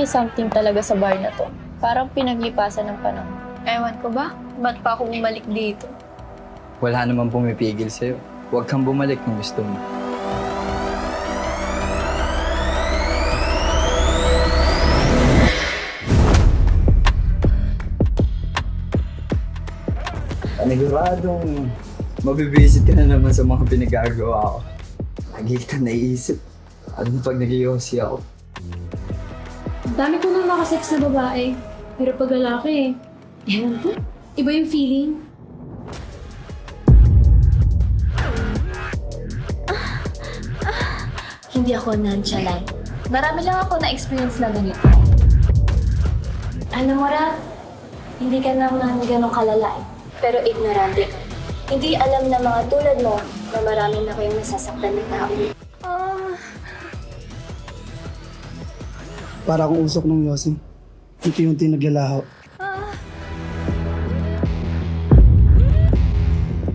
may something talaga sa bar na to. Parang pinaglipasan ng panahon. Ewan ko ba? Ba't pa ako bumalik dito? Wala naman pumipigil sa'yo. Huwag kang bumalik kung gusto mo. Paniguradong mabibisit ka na naman sa mga pinagagawa ko. Lagi kita naiisip. Ano pag nag-iossi ako? Dami ko nang nakasex na babae. Pero pag lalaki, ewan ko, iba yung feeling. Hindi ako nonchalant. Marami lang ako na-experience na ganito. Ano mo, Raph? Hindi ka naman ganun kalala eh. Pero ignorante ka. Hindi alam na mga tulad mo na marami na kayong nasasaktan ng tao. Para akong usok ng yosing. Unti-unti naglalaho.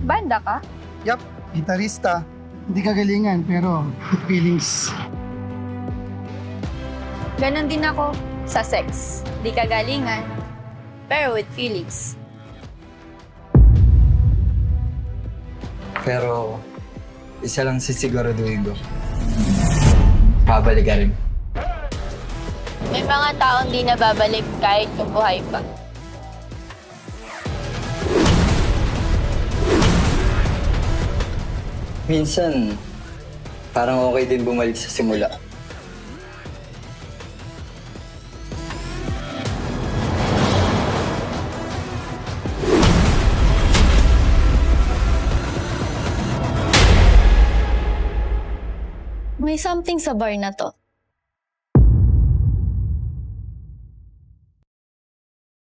Banda ka? Yup, gitarista. Hindi kagalingan, pero feelings. Ganon din ako sa sex. Di kagalingan, pero with feelings. Pero, isa lang sisiguraduhin ko. Babalik ka rin. May mga taong di nababalik kahit kung buhay pa. Minsan, parang okay din bumalik sa simula. May something sa bar na to.